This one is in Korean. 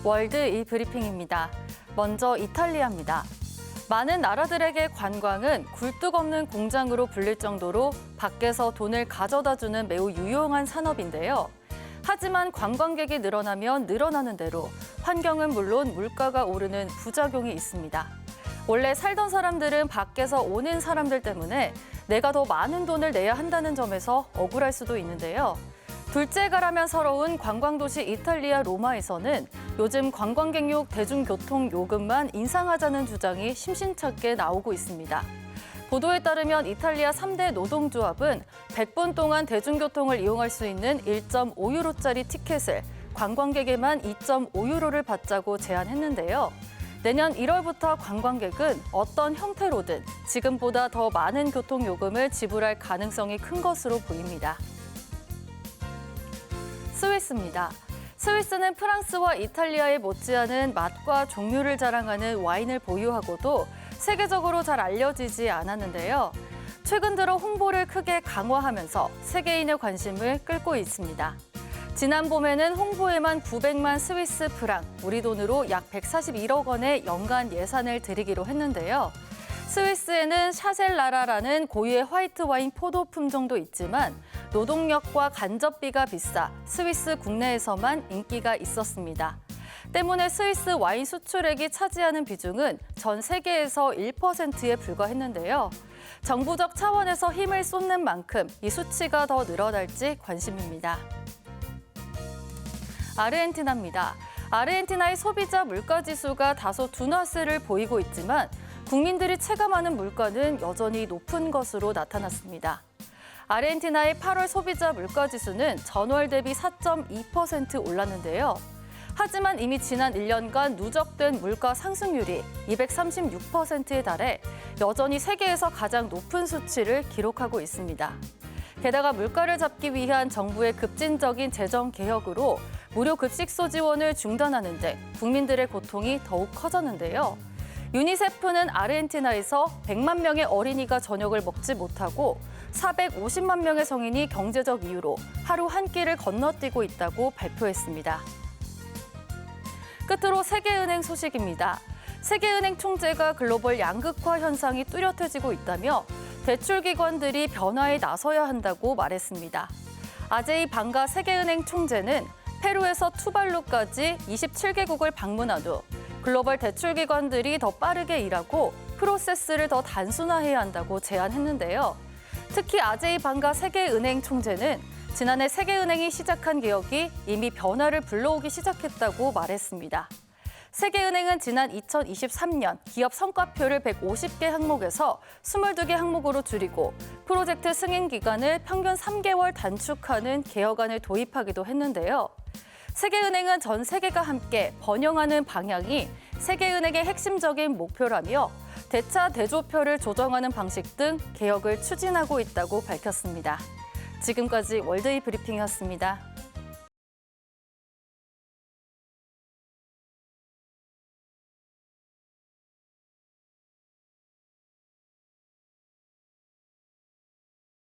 월드 이 브리핑입니다. 먼저 이탈리아입니다. 많은 나라들에게 관광은 굴뚝 없는 공장으로 불릴 정도로 밖에서 돈을 가져다주는 매우 유용한 산업인데요. 하지만 관광객이 늘어나면 늘어나는 대로 환경은 물론 물가가 오르는 부작용이 있습니다. 원래 살던 사람들은 밖에서 오는 사람들 때문에 내가 더 많은 돈을 내야 한다는 점에서 억울할 수도 있는데요. 둘째가라면 서러운 관광도시 이탈리아 로마에서는 요즘 관광객용 대중교통 요금만 인상하자는 주장이 심심찮게 나오고 있습니다. 보도에 따르면 이탈리아 3대 노동조합은 100분 동안 대중교통을 이용할 수 있는 1.5유로짜리 티켓을 관광객에만 2.5유로를 받자고 제안했는데요. 내년 1월부터 관광객은 어떤 형태로든 지금보다 더 많은 교통요금을 지불할 가능성이 큰 것으로 보입니다. 스위스입니다. 스위스는 프랑스와 이탈리아에 못지않은 맛과 종류를 자랑하는 와인을 보유하고도 세계적으로 잘 알려지지 않았는데요. 최근 들어 홍보를 크게 강화하면서 세계인의 관심을 끌고 있습니다. 지난 봄에는 홍보에만 900만 스위스 프랑, 우리 돈으로 약 141억 원의 연간 예산을 들이기로 했는데요. 스위스에는 샤셀라라라는 고유의 화이트 와인 포도 품종도 있지만 노동력과 간접비가 비싸 스위스 국내에서만 인기가 있었습니다. 때문에 스위스 와인 수출액이 차지하는 비중은 전 세계에서 1%에 불과했는데요. 정부적 차원에서 힘을 쏟는 만큼 이 수치가 더 늘어날지 관심입니다. 아르헨티나입니다. 아르헨티나의 소비자 물가지수가 다소 둔화세를 보이고 있지만 국민들이 체감하는 물가는 여전히 높은 것으로 나타났습니다. 아르헨티나의 8월 소비자 물가지수는 전월 대비 4.2% 올랐는데요. 하지만 이미 지난 1년간 누적된 물가 상승률이 236%에 달해 여전히 세계에서 가장 높은 수치를 기록하고 있습니다. 게다가 물가를 잡기 위한 정부의 급진적인 재정 개혁으로 무료 급식소 지원을 중단하는 등 국민들의 고통이 더욱 커졌는데요. 유니세프는 아르헨티나에서 100만 명의 어린이가 저녁을 먹지 못하고 450만 명의 성인이 경제적 이유로 하루 한 끼를 건너뛰고 있다고 발표했습니다. 끝으로 세계은행 소식입니다. 세계은행 총재가 글로벌 양극화 현상이 뚜렷해지고 있다며 대출기관들이 변화에 나서야 한다고 말했습니다. 아제이 방가 세계은행 총재는 페루에서 투발루까지 27개국을 방문한 후 글로벌 대출기관들이 더 빠르게 일하고 프로세스를 더 단순화해야 한다고 제안했는데요. 특히 아제이 방가 세계은행 총재는 지난해 세계은행이 시작한 개혁이 이미 변화를 불러오기 시작했다고 말했습니다. 세계은행은 지난 2023년 기업 성과표를 150개 항목에서 22개 항목으로 줄이고 프로젝트 승인 기간을 평균 3개월 단축하는 개혁안을 도입하기도 했는데요. 세계은행은 전 세계가 함께 번영하는 방향이 세계은행의 핵심적인 목표라며 대차 대조표를 조정하는 방식 등 개혁을 추진하고 있다고 밝혔습니다. 지금까지 월드이 브리핑이었습니다.